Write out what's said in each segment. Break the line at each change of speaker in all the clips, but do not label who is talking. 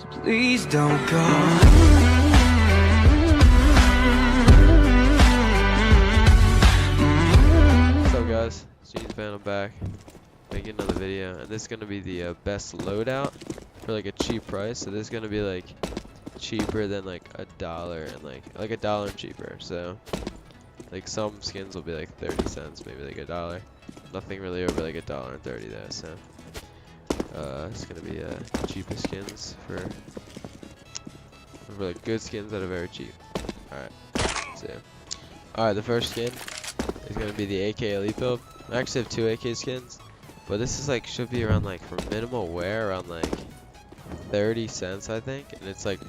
So please don't go.
What's up, guys? Csgo, I'm back making another video, and this is gonna be the best loadout for like a cheap price. So this is gonna be like cheaper than like $1 and like $1 and cheaper. So like some skins will be like 30 cents, maybe like $1. Nothing really over like $1.30 though. So it's gonna be cheapest skins for like good skins that are very cheap. Alright, the first skin is gonna be the AK Elite build. I actually have 2 AK skins, but this is like should be around like for minimal wear around like 30 cents I think, and it's like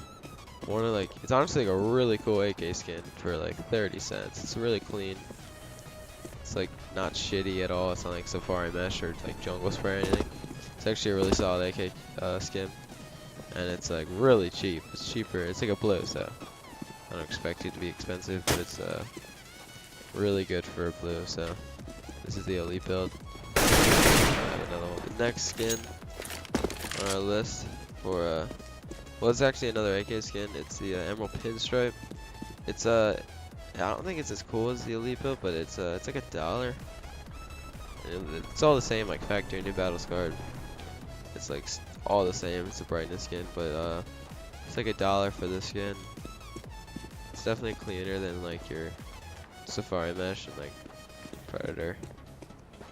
one of like it's honestly like a really cool AK skin for like 30 cents. It's really clean. It's like not shitty at all. It's not like Safari Mesh or like Jungle Spray or anything. It's actually a really solid AK skin, and it's like really cheap. It's cheaper. It's like a blue, so I don't expect it to be expensive, but it's really good for a blue. So this is the Elite build. I have another one. The next skin on our list for well, it's actually another AK skin. It's the Emerald Pinstripe. It's I don't think it's as cool as the Elite build, but it's like $1. It's all the same, like factory new battle scarred. It's like all the same. It's a brightness skin, but it's like $1 for this skin. It's definitely cleaner than like your Safari Mesh and like Predator,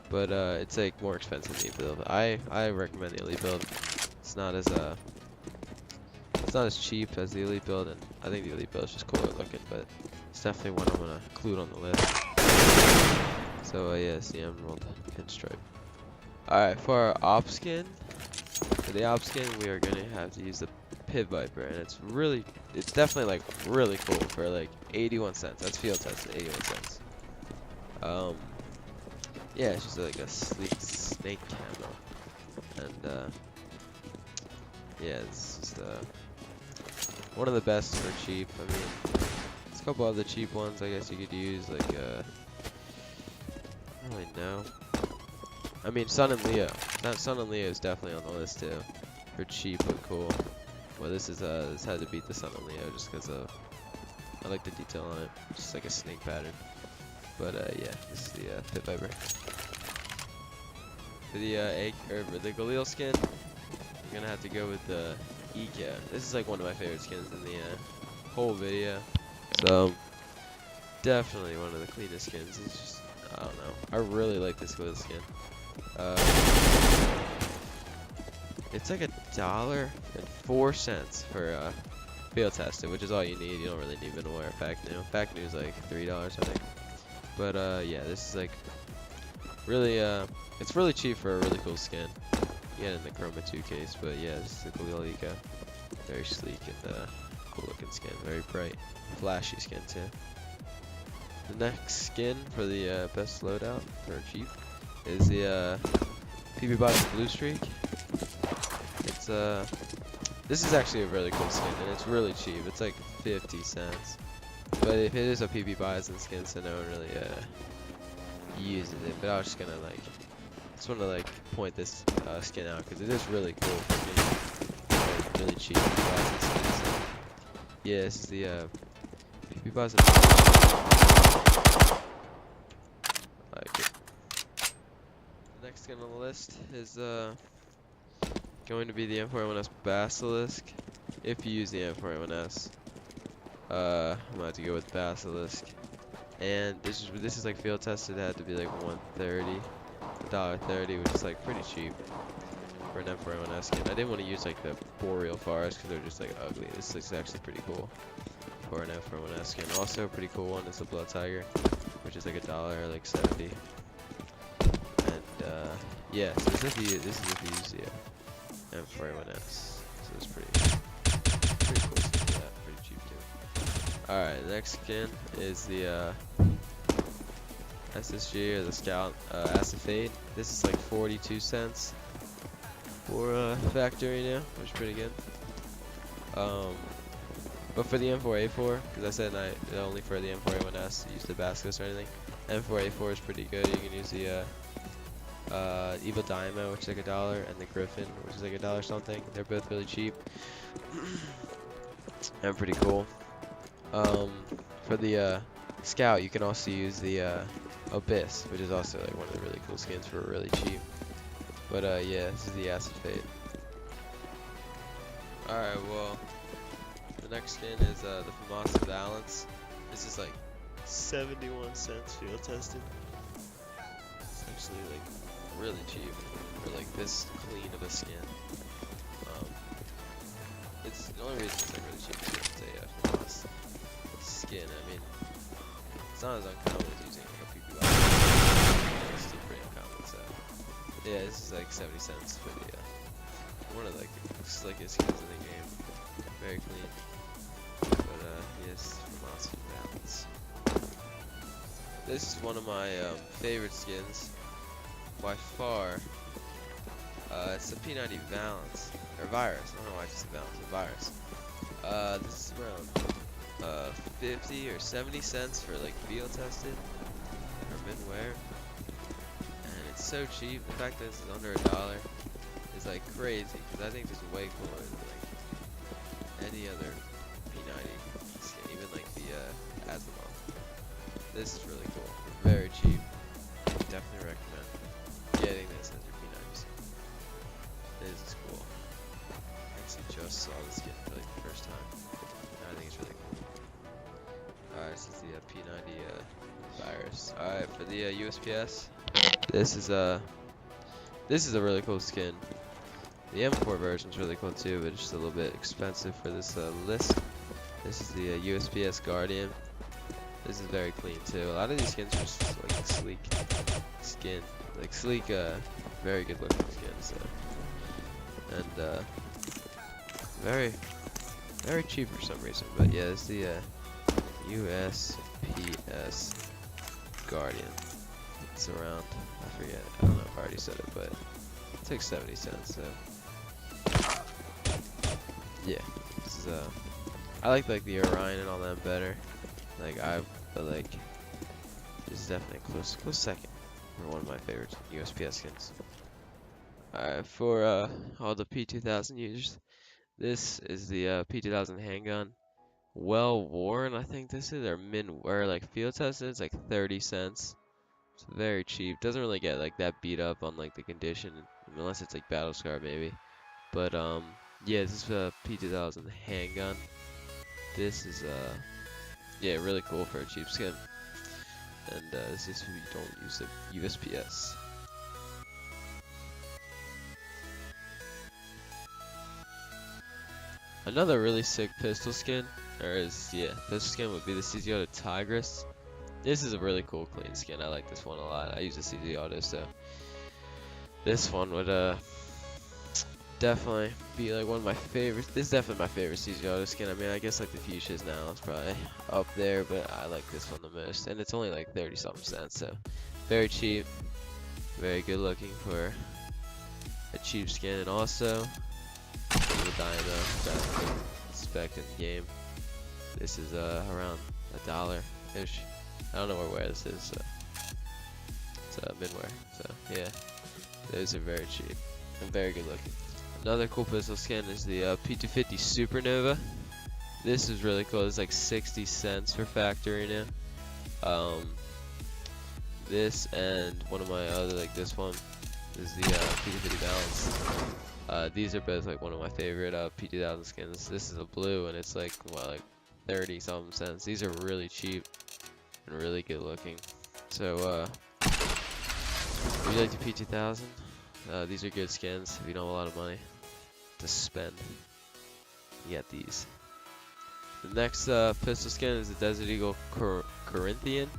but it's like more expensive than the build. I recommend the Elite build. It's not as cheap as the Elite build, and I think the Elite build is just cooler looking, but it's definitely one I'm gonna include on the list. So yeah, it's the Emerald Pinstripe. Alright, for our op skin, we are gonna have to use the Pit Viper, and it's definitely like really cool for like 81 cents. That's field tested, 81 cents. Yeah, it's just like a sleek snake camo, and yeah, it's just one of the best for cheap. I mean, there's a couple other cheap ones I guess you could use, like I don't really know. I mean, Sun and Leo. Sun and Leo is definitely on the list too, for cheap but cool. Well, this had to beat the Sun and Leo just because I like the detail on it, just like a snake pattern. But yeah, this is the Pit Viper. For the the Galil skin, you're gonna have to go with the Eco. This is like one of my favorite skins in the whole video. So definitely one of the cleanest skins. It's just, I don't know, I really like this Galil skin. It's like $1.04 for field tested, which is all you need. You don't really need minimal wear. Fact new is like $3 I think. But yeah, this is like really it's really cheap for a really cool skin. You get it in the Chroma 2 case, but yeah, this is the Galil Eco. Very sleek and cool looking skin. Very bright, flashy skin too. The next skin for the best loadout for cheap is the PB Bots Blue Streak. It's this is actually a really cool skin, and it's really cheap. It's like 50 cents. But if it is a PB Bison skin, so no one really uses it. But I was just gonna like, just want to like point this skin out because it is really cool for being like, really cheap PB Bison skins. So, yeah, this is the PB Bison. I like it. The next skin on the list is going to be the M4A1S Basilisk. If you use the M4A1S, I'm gonna have to go with Basilisk. And this is like field tested. It had to be like $1.30, which is like pretty cheap for an M4A1S skin. I didn't want to use like the Boreal Forest because they're just like ugly. This looks actually pretty cool for an M4A1S skin. Also a pretty cool one is the Blood Tiger, which is like $1 or like 70. And yeah, so this is if you use the M4A1S. So it's pretty cool skin for that, pretty cheap too. Alright, the next skin is the SSG or the Scout Acid Fade. This is like 42 cents for factory now, which is pretty good. But for the M4A4, because I said only for the M4A1S use the Basilisk or anything, M4A4 is pretty good. You can use the Evil Daimyo, which is like $1, and the Griffin, which is like $1 something. They're both really cheap and pretty cool. For the Scout, you can also use the Abyss, which is also like one of the really cool skins for really cheap. But yeah, this is the Acid Fate. Alright, well, the next skin is the FAMAS Balance. This is like 71 cents field tested. It's actually like really cheap for like this clean of a skin. It's the only reason it's like really cheap is it's a FAMAS skin. I mean, it's not as uncommon as using like a PP box. It's still pretty uncommon, so yeah, this is like 70 cents for the one of like the slickest skins in the game. Very clean. But yes, FAMAS Balance. This is one of my favorite skins by far. It's the P90 Balance or Virus. I don't know why I just said Balance, but Virus. This is around 50 or 70 cents for like field tested or mid-wear, and it's so cheap. The fact that this is under $1 is like crazy, because I think this is way cooler than like any other P90 skin, even like the Azimuth. This is really cool, very cheap. Definitely recommend getting this as your P90 skin. This is cool. I actually just saw this skin for like the first time. I think it's really cool. Alright, this is the P90 Virus. Alright, for the USPS, this is a really cool skin. The M4 version is really cool too, but it's just a little bit expensive for this list. This is the USPS Guardian. This is very clean too. A lot of these skins are just like sleek skin, like sleek, very good looking skins. And very, very cheap for some reason. But yeah, it's the USPS Guardian. It's around, I forget, I don't know if I already said it, but it's like 70 cents. So yeah, this is I like the Orion and all that better. But like this is definitely a close second for one of my favorite USPS skins. Alright, for all the P2000 users, this is the P2000 handgun. Well worn, I think this is, or or like field tested. It's like 30 cents. It's very cheap. Doesn't really get like that beat up on like the condition, unless it's like battle scar maybe. But yeah, this is a P2000 handgun. This is yeah, really cool for a cheap skin. And this is who you don't use the USPS. Another really sick pistol skin, pistol skin would be the Csgo Tigris. This is a really cool clean skin. I like this one a lot. I use the CZ Auto, so this one would definitely be like one of my favorites. This is definitely my favorite CZ Auto skin. I mean, I guess like the Fuchsias now is probably up there, but I like this one the most. And it's only like 30 something cents, so very cheap, very good looking for a cheap skin. And also the Dynamo, best spec in the game. This is around $1-ish. I don't know where this is, so it's midwear. So yeah, those are very cheap and very good looking. Another cool pistol skin is the P250 Supernova. This is really cool. It's like 60 cents for factory now. This and one of my other, like this one, is the P250 Balance. These are both like one of my favorite P2000 skins. This is a blue and it's like what, like 30 something cents. These are really cheap and really good looking. So if you like the P2000, these are good skins. If you don't have a lot of money to spend, you get these. The next pistol skin is the Desert Eagle Corinthian.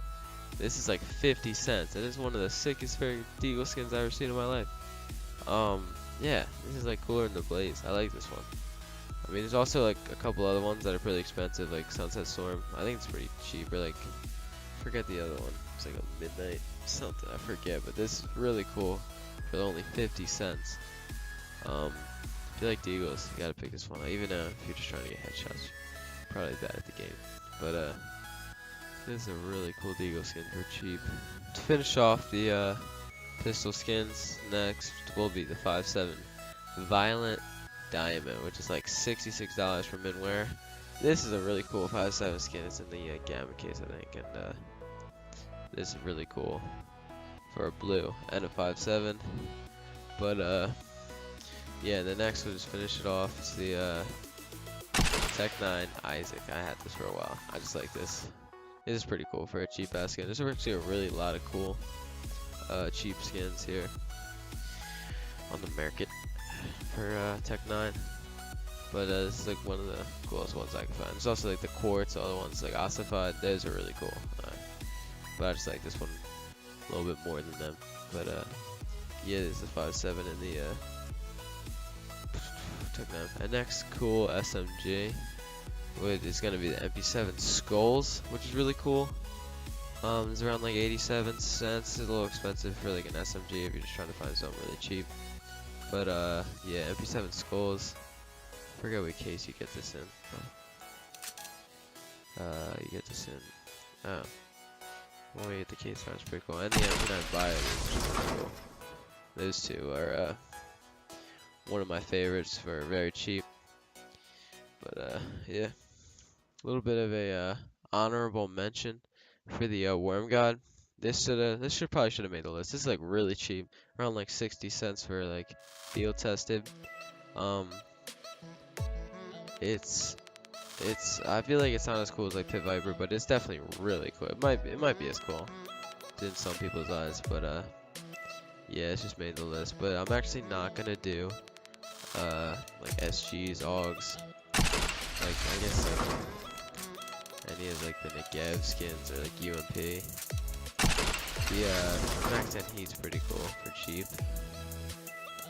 This is like 50 cents. That is one of the sickest Eagle skins I've ever seen in my life. Yeah, this is like cooler than the Blaze. I like this one. I mean, there's also like a couple other ones that are pretty expensive, like Sunset Storm. I think it's pretty cheap. Or like, I forget the other one. It's like a Midnight something. I forget. But this is really cool for only 50 cents. If you like the Eagles, you gotta pick this one. Even if you're just trying to get headshots, you're probably bad at the game. But this is a really cool Eagle skin for cheap. To finish off the Pistol skins next will be the 5.7 Violent Diamond, which is like $66 for minwear. This is a really cool 5.7 skin. It's in the Gamma case, I think, and this is really cool for a blue and a 5.7. But yeah, the next we'll just finish it off. It's the Tech 9 Isaac. I had this for a while. I just like this. This is pretty cool for a cheap ass skin. There's actually a really lot of cool cheap skins here on the market for Tech 9. But this is like one of the coolest ones I can find. There's also like the quartz, other ones like ossified. Those are really cool. But I just like this one a little bit more than them. But yeah, this is the 5.7 in the Tech 9. And next cool SMG, which is gonna be the MP7 Skulls, which is really cool. It's around like 87 cents. It's a little expensive for like an SMG if you're just trying to find something really cheap. But yeah, MP7 Skulls. I forget what case you get this in. You get this in. Oh, when we get the case, sounds pretty cool. And the MP9 Bio, which is pretty cool. Those two are one of my favorites for very cheap. But yeah, a little bit of a honorable mention for the Worm God. This probably should have made the list. This is like really cheap, around like 60 cents for like field tested. It's I feel like it's not as cool as like Pit Viper, but it's definitely really cool. It might be as cool in some people's eyes, but yeah, it's just made the list. But I'm actually not gonna do like SGs, AUGs, like I guess like any of like the Negev skins or like UMP. The Max 10 Heat's pretty cool for cheap.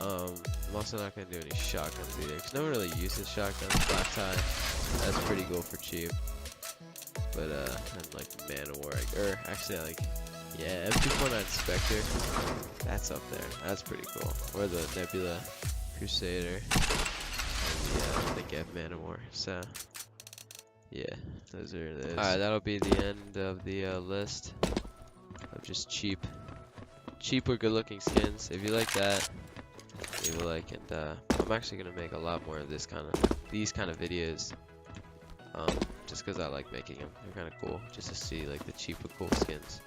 I'm also not gonna do any shotguns either, because no one really uses shotguns. Black Tie, that's pretty cool for cheap. But and like Manowar, or actually like, yeah, MP49 Spectre, that's up there. That's pretty cool. Or the Nebula Crusader, and the Negev Manowar. So yeah, those are those. Alright, that'll be the end of the list of just cheap or good looking skins. If you like that, leave a like, and I'm actually gonna make a lot more of these kind of videos, just because I like making them. They're kind of cool, just to see like the cheap and cool skins.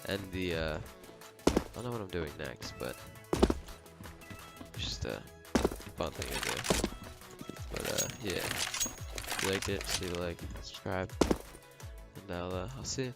And the I don't know what I'm doing next, but it's just a fun thing to do. But yeah, if you liked it, leave a like, subscribe, and I'll see you.